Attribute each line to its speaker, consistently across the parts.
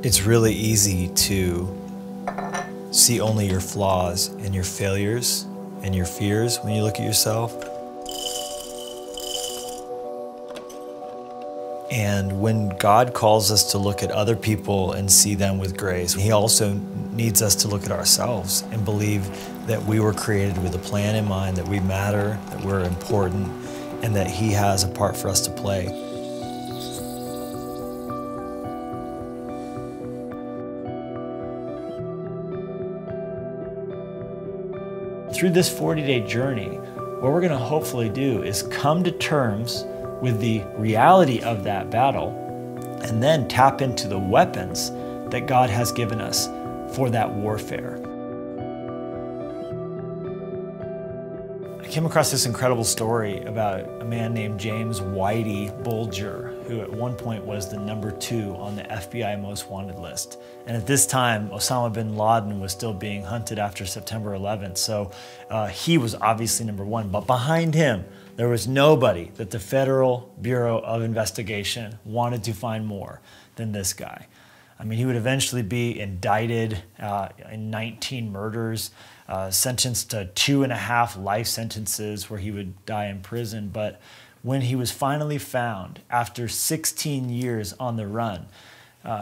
Speaker 1: It's really easy to see only your flaws and your failures and your fears when you look at yourself. And when God calls us to look at other people and see them with grace, He also needs us to look at ourselves and believe that we were created with a plan in mind, that we matter, that we're important, and that He has a part for us to play. Through this 40-day journey, what we're going to hopefully do is come to terms with the reality of that battle and then tap into the weapons that God has given us for that warfare. I came across this incredible story about a man named James Whitey Bulger, who at one point was the #2 on the FBI most wanted list. And at this time, Osama bin Laden was still being hunted after September 11th. So he was obviously #1, but behind him, there was nobody that the Federal Bureau of Investigation wanted to find more than this guy. I mean, he would eventually be indicted in 19 murders, sentenced to 2.5 life sentences where he would die in prison. But when he was finally found, after 16 years on the run,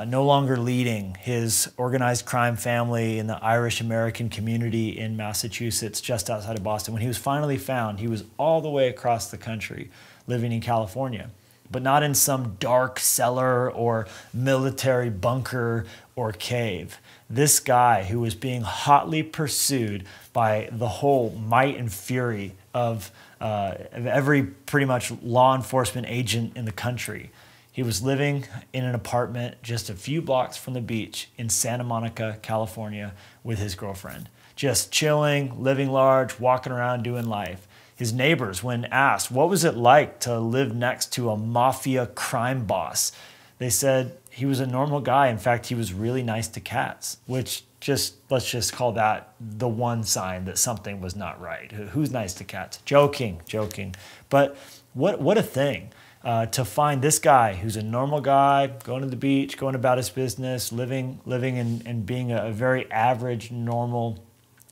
Speaker 1: no longer leading his organized crime family in the Irish-American community in Massachusetts, just outside of Boston, when he was finally found, he was all the way across the country, living in California, but not in some dark cellar or military bunker or cave. This guy who was being hotly pursued by the whole might and fury of every pretty much law enforcement agent in the country. He was living in an apartment just a few blocks from the beach in Santa Monica, California, with his girlfriend. Just chilling, living large, walking around, doing life. His neighbors, when asked, what was it like to live next to a mafia crime boss? They said he was a normal guy. In fact, he was really nice to cats, which let's just call that the one sign that something was not right. Who's nice to cats? Joking. But what a thing. To find this guy who's a normal guy, going to the beach, going about his business, living and being a very average, normal,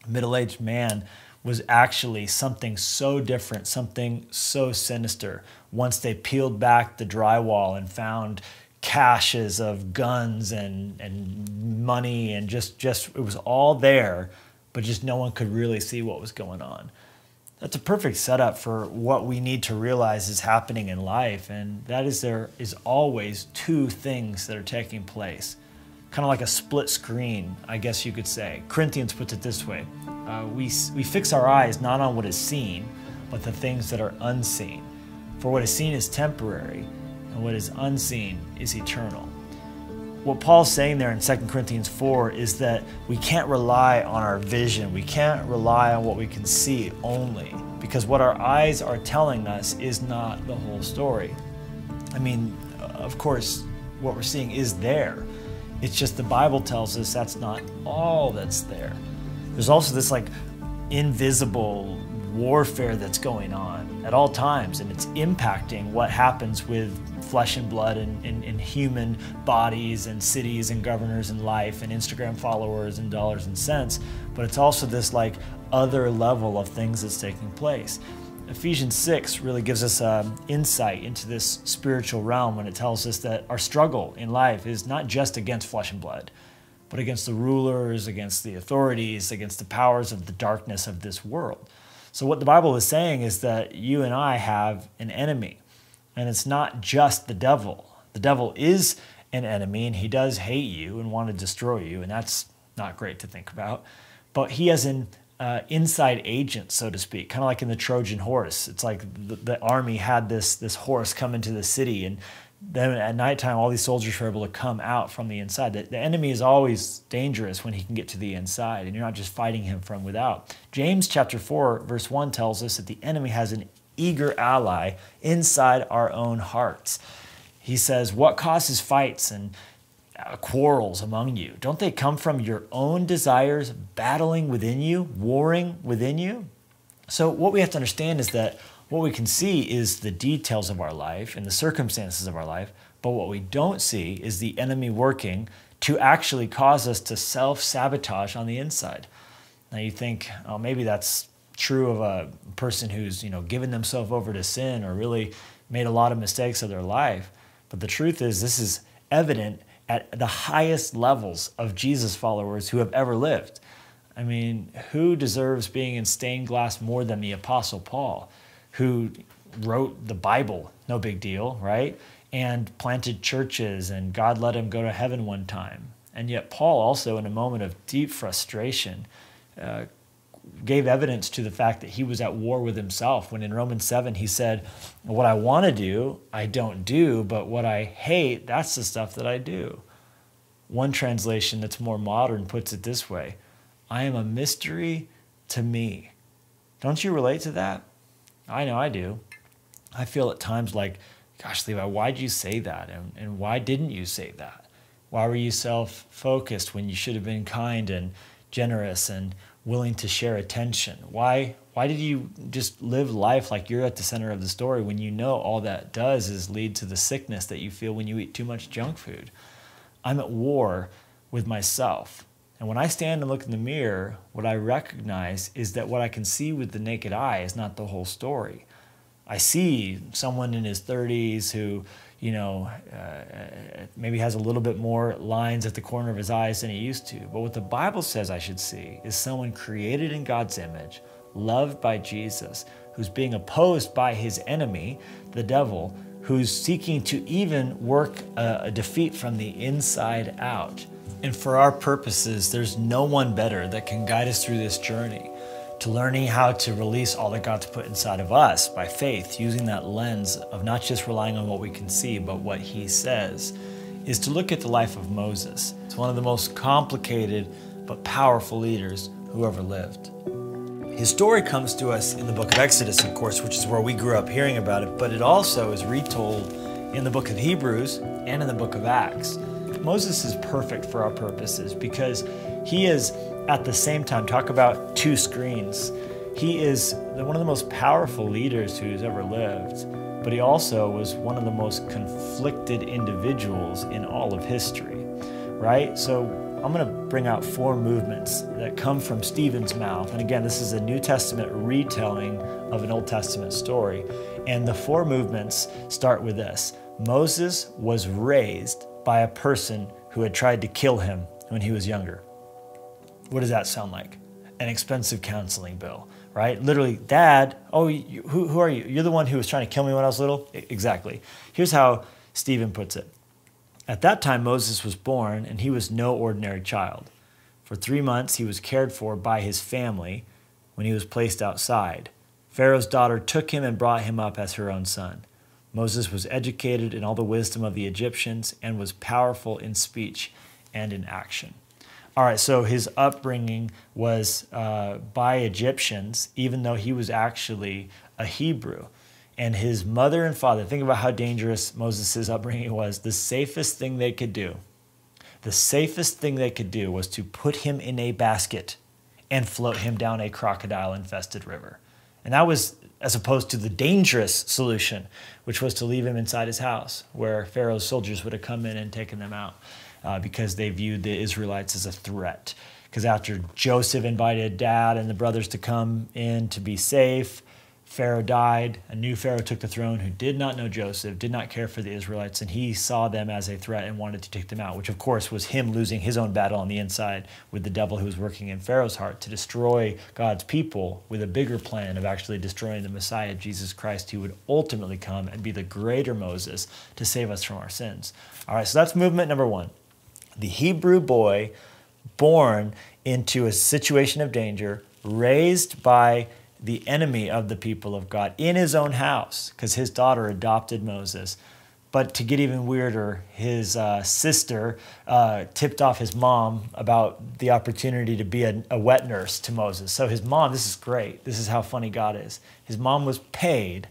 Speaker 1: middle-aged man, was actually something so different, something so sinister. Once they peeled back the drywall and found caches of guns and money and just it was all there, but just no one could really see what was going on. That's a perfect setup for what we need to realize is happening in life, and that is there is always two things that are taking place. Kind of like a split screen, I guess you could say. Corinthians puts it this way. We fix our eyes not on what is seen, but the things that are unseen. For what is seen is temporary, and what is unseen is eternal. What Paul's saying there in 2 Corinthians 4 is that we can't rely on our vision. We can't rely on what we can see only, because what our eyes are telling us is not the whole story. I mean, of course, what we're seeing is there. It's just the Bible tells us that's not all that's there. There's also this like invisible warfare that's going on at all times, and it's impacting what happens with flesh and blood and human bodies and cities and governors and life and Instagram followers and dollars and cents. But it's also this like other level of things that's taking place. Ephesians 6 really gives us insight into this spiritual realm when it tells us that our struggle in life is not just against flesh and blood, but against the rulers, against the authorities, against the powers of the darkness of this world. So what the Bible is saying is that you and I have an enemy, and it's not just the devil. The devil is an enemy, and he does hate you and want to destroy you, and that's not great to think about. But he has an inside agent, so to speak, kind of like in the Trojan horse. It's like the army had this horse come into the city, and then at nighttime, all these soldiers were able to come out from the inside. The enemy is always dangerous when he can get to the inside, and you're not just fighting him from without. James chapter 4, verse 1 tells us that the enemy has an eager ally inside our own hearts. He says, what causes fights and quarrels among you? Don't they come from your own desires battling within you, warring within you? So what we have to understand is that what we can see is the details of our life and the circumstances of our life, but what we don't see is the enemy working to actually cause us to self-sabotage on the inside. Now you think, oh, maybe that's true of a person who's, given themselves over to sin or really made a lot of mistakes of their life. But the truth is, this is evident at the highest levels of Jesus followers who have ever lived. I mean, who deserves being in stained glass more than the Apostle Paul, who wrote the Bible, no big deal, right? And planted churches, and God let him go to heaven one time. And yet Paul also, in a moment of deep frustration, gave evidence to the fact that he was at war with himself when in Romans 7 he said, what I want to do, I don't do, but what I hate, that's the stuff that I do. One translation that's more modern puts it this way: I am a mystery to me. Don't you relate to that? I know I do. I feel at times like, gosh, Levi, why'd you say that? And why didn't you say that? Why were you self-focused when you should have been kind and generous and willing to share attention? Why did you just live life like you're at the center of the story when you know all that does is lead to the sickness that you feel when you eat too much junk food? I'm at war with myself. And when I stand and look in the mirror, what I recognize is that what I can see with the naked eye is not the whole story. I see someone in his 30s who, maybe has a little bit more lines at the corner of his eyes than he used to. But what the Bible says I should see is someone created in God's image, loved by Jesus, who's being opposed by his enemy, the devil, who's seeking to even work a defeat from the inside out. And for our purposes, there's no one better that can guide us through this journey to learning how to release all that God's put inside of us by faith, using that lens of not just relying on what we can see, but what he says, is to look at the life of Moses. It's one of the most complicated but powerful leaders who ever lived. His story comes to us in the book of Exodus, of course, which is where we grew up hearing about it, but it also is retold in the book of Hebrews and in the book of Acts. Moses is perfect for our purposes because he is, at the same time, talk about two screens. He is one of the most powerful leaders who's ever lived, but he also was one of the most conflicted individuals in all of history, right? So I'm going to bring out 4 movements that come from Stephen's mouth. And again, this is a New Testament retelling of an Old Testament story. And the 4 movements start with this: Moses was raised by a person who had tried to kill him when he was younger. What does that sound like? An expensive counseling bill, right? Literally, Dad, who are you? You're the one who was trying to kill me when I was little? Exactly. Here's how Stephen puts it. At that time, Moses was born, and he was no ordinary child. For 3 months, he was cared for by his family when he was placed outside. Pharaoh's daughter took him and brought him up as her own son. Moses was educated in all the wisdom of the Egyptians and was powerful in speech and in action. All right, so his upbringing was by Egyptians, even though he was actually a Hebrew. And his mother and father, think about how dangerous Moses' upbringing was. The safest thing they could do was to put him in a basket and float him down a crocodile-infested river. And that was as opposed to the dangerous solution, which was to leave him inside his house, where Pharaoh's soldiers would have come in and taken them out because they viewed the Israelites as a threat. Because after Joseph invited Dad and the brothers to come in to be safe, Pharaoh died. A new Pharaoh took the throne who did not know Joseph, did not care for the Israelites, and he saw them as a threat and wanted to take them out, which of course was him losing his own battle on the inside with the devil who was working in Pharaoh's heart to destroy God's people with a bigger plan of actually destroying the Messiah, Jesus Christ, who would ultimately come and be the greater Moses to save us from our sins. All right, so that's movement number 1. The Hebrew boy born into a situation of danger, raised by the enemy of the people of God in his own house, because his daughter adopted Moses. But to get even weirder, his sister tipped off his mom about the opportunity to be a wet nurse to Moses. So his mom, this is great. This is how funny God is. His mom was paid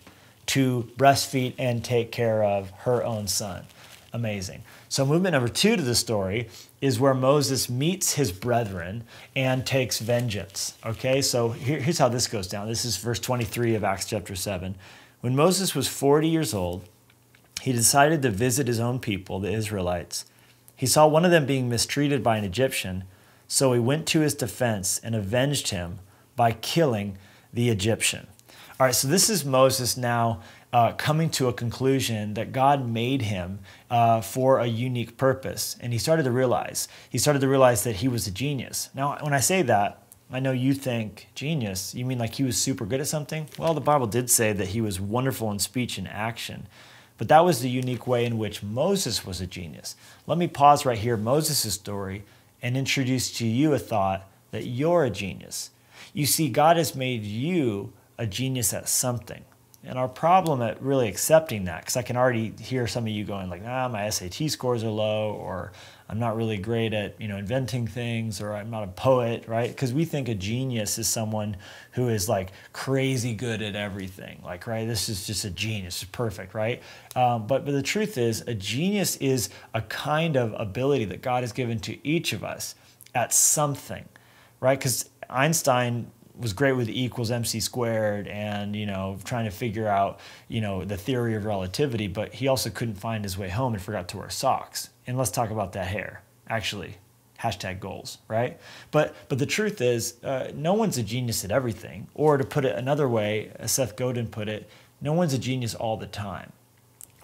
Speaker 1: to breastfeed and take care of her own son. Amazing. So movement number 2 to the story is where Moses meets his brethren and takes vengeance. Okay, so here's how this goes down. This is verse 23 of Acts chapter 7. When Moses was 40 years old, he decided to visit his own people, the Israelites. He saw one of them being mistreated by an Egyptian, so he went to his defense and avenged him by killing the Egyptian. All right, so this is Moses now coming to a conclusion that God made him for a unique purpose. And he started to realize that he was a genius. Now, when I say that, I know you think, genius, you mean like he was super good at something? Well, the Bible did say that he was wonderful in speech and action. But that was the unique way in which Moses was a genius. Let me pause right here, Moses' story, and introduce to you a thought that you're a genius. You see, God has made you a genius at something. And our problem at really accepting that, because I can already hear some of you going like, my SAT scores are low, or I'm not really great at inventing things, or I'm not a poet, right? Because we think a genius is someone who is like crazy good at everything, like, right? This is just a genius, it's perfect, right? But the truth is, a genius is a kind of ability that God has given to each of us at something, right? Because Einstein was great with E equals MC squared and, trying to figure out, the theory of relativity, but he also couldn't find his way home and forgot to wear socks. And let's talk about that hair, actually. #goals, right? But the truth is, no one's a genius at everything. Or to put it another way, as Seth Godin put it, no one's a genius all the time.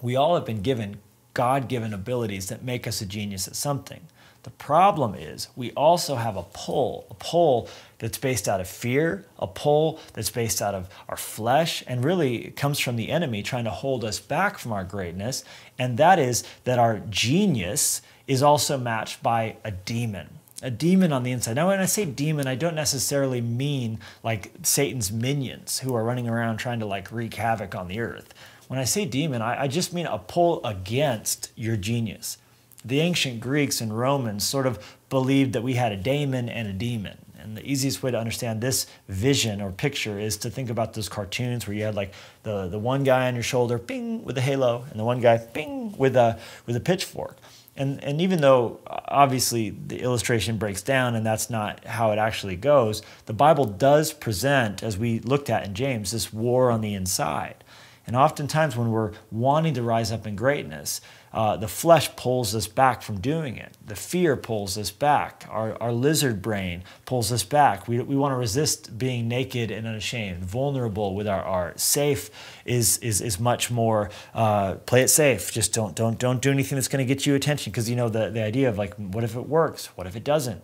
Speaker 1: We all have been given God-given abilities that make us a genius at something. The problem is we also have a pull that's based out of fear, a pull that's based out of our flesh, and really it comes from the enemy trying to hold us back from our greatness, and that is that our genius is also matched by a demon on the inside. Now, when I say demon, I don't necessarily mean like Satan's minions who are running around trying to like wreak havoc on the earth. When I say demon, I just mean a pull against your genius. The ancient Greeks and Romans sort of believed that we had a daemon and a demon. And the easiest way to understand this vision or picture is to think about those cartoons where you had like the one guy on your shoulder, bing, with a halo, and the one guy, bing, with a pitchfork. And even though obviously the illustration breaks down and that's not how it actually goes, the Bible does present, as we looked at in James, this war on the inside. And oftentimes when we're wanting to rise up in greatness, the flesh pulls us back from doing it. The fear pulls us back. Our lizard brain pulls us back. We want to resist being naked and unashamed, vulnerable with our art. Safe is much more, play it safe. Just don't do anything that's going to get you attention, because the idea of like, what if it works? What if it doesn't?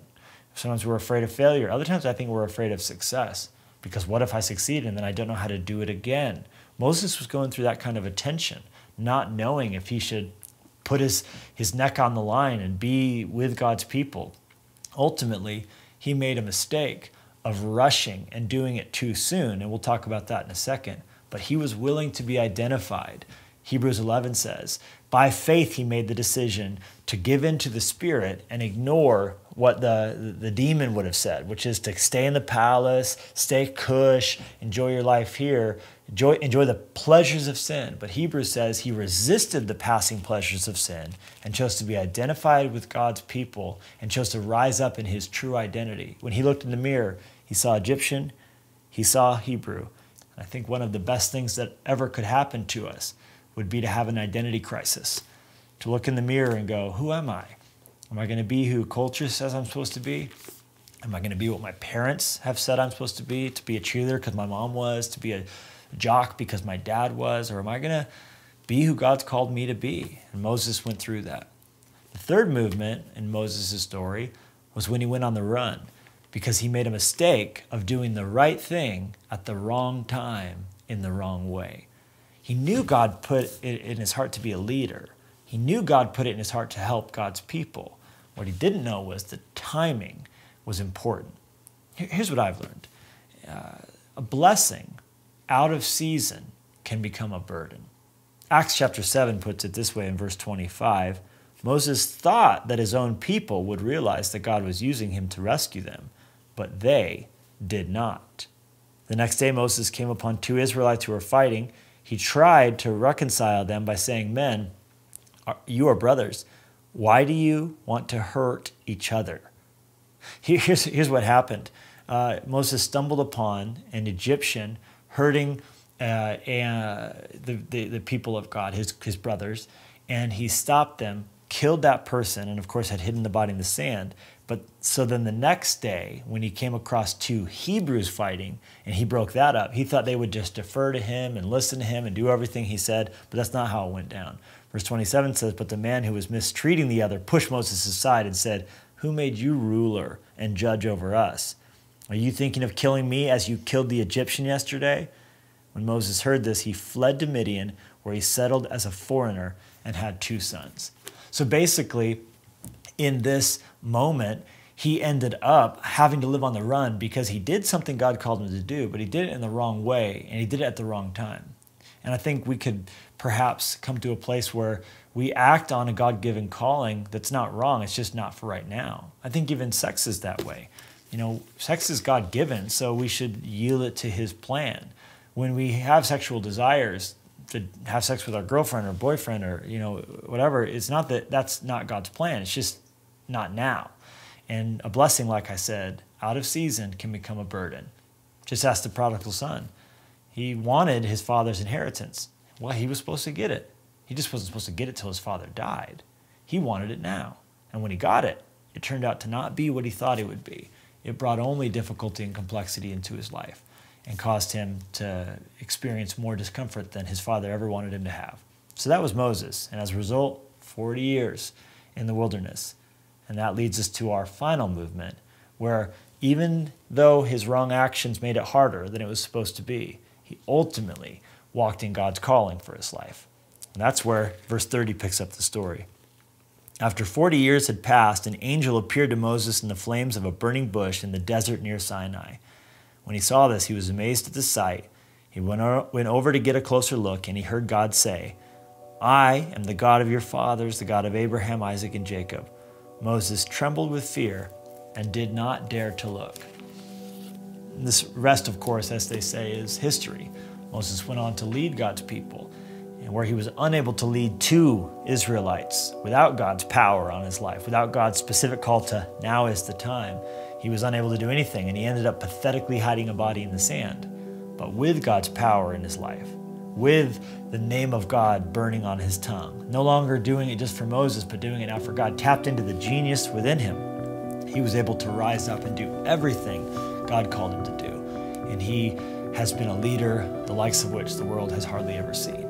Speaker 1: Sometimes we're afraid of failure. Other times I think we're afraid of success, because what if I succeed and then I don't know how to do it again? Moses was going through that kind of a tension, not knowing if he should put his neck on the line and be with God's people. Ultimately, he made a mistake of rushing and doing it too soon, and we'll talk about that in a second. But he was willing to be identified. Hebrews 11 says, by faith he made the decision to give in to the Spirit and ignore what the demon would have said, which is to stay in the palace, stay cush, enjoy your life here, enjoy the pleasures of sin. But Hebrews says he resisted the passing pleasures of sin and chose to be identified with God's people and chose to rise up in his true identity. When he looked in the mirror, he saw Egyptian, he saw Hebrew. I think one of the best things that ever could happen to us would be to have an identity crisis, to look in the mirror and go, who am I? Am I going to be who culture says I'm supposed to be? Am I going to be what my parents have said I'm supposed to be a cheerleader because my mom was, to be a jock because my dad was, or am I going to be who God's called me to be? And Moses went through that. The third movement in Moses' story was when he went on the run, because he made a mistake of doing the right thing at the wrong time in the wrong way. He knew God put it in his heart to be a leader. He knew God put it in his heart to help God's people. What he didn't know was the timing was important. Here's what I've learned. A blessing out of season can become a burden. Acts chapter 7 puts it this way in verse 25. Moses thought that his own people would realize that God was using him to rescue them, but they did not. The next day Moses came upon two Israelites who were fighting. He tried to reconcile them by saying, men, you are brothers. Why do you want to hurt each other? Here's what happened. Moses stumbled upon an Egyptian hurting the people of God, his brothers, and he stopped them killed that person, and of course had hidden the body in the sand. But so then the next day, when he came across two Hebrews fighting and he broke that up, he thought they would just defer to him and listen to him and do everything he said, but that's not how it went down. Verse 27 says, "But the man who was mistreating the other pushed Moses aside and said, 'Who made you ruler and judge over us? Are you thinking of killing me as you killed the Egyptian yesterday?' When Moses heard this, he fled to Midian, where he settled as a foreigner and had 2 sons." So basically, in this moment, he ended up having to live on the run because he did something God called him to do, but he did it in the wrong way, and he did it at the wrong time. And I think we could perhaps come to a place where we act on a God-given calling that's not wrong, it's just not for right now. I think even sex is that way. Sex is God-given, so we should yield it to his plan. When we have sexual desires to have sex with our girlfriend or boyfriend or whatever, it's not that that's not God's plan. It's just not now. And a blessing, like I said, out of season can become a burden. Just ask the prodigal son. He wanted his father's inheritance. Well, he was supposed to get it. He just wasn't supposed to get it till his father died. He wanted it now. And when he got it, it turned out to not be what he thought it would be. It brought only difficulty and complexity into his life and caused him to experience more discomfort than his father ever wanted him to have. So that was Moses. And as a result, 40 years in the wilderness. And that leads us to our final movement, where even though his wrong actions made it harder than it was supposed to be, he ultimately walked in God's calling for his life. And that's where verse 30 picks up the story. After 40 years had passed, an angel appeared to Moses in the flames of a burning bush in the desert near Sinai. When he saw this, he was amazed at the sight. He went over to get a closer look, and he heard God say, "I am the God of your fathers, the God of Abraham, Isaac, and Jacob." Moses trembled with fear and did not dare to look. And this rest, of course, as they say, is history. Moses went on to lead God's people, and where he was unable to lead 2 Israelites without God's power on his life, without God's specific call to now is the time, he was unable to do anything, and he ended up pathetically hiding a body in the sand. But with God's power in his life, with the name of God burning on his tongue, no longer doing it just for Moses, but doing it now for God, tapped into the genius within him, he was able to rise up and do everything God called him to do. And he has been a leader, the likes of which the world has hardly ever seen.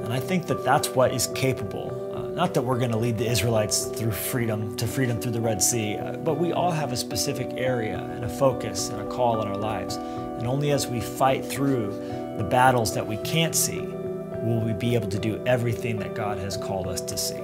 Speaker 1: And I think that that's what is capable. Not that we're going to lead the Israelites through freedom through the Red Sea, but we all have a specific area and a focus and a call in our lives. And only as we fight through the battles that we can't see will we be able to do everything that God has called us to see.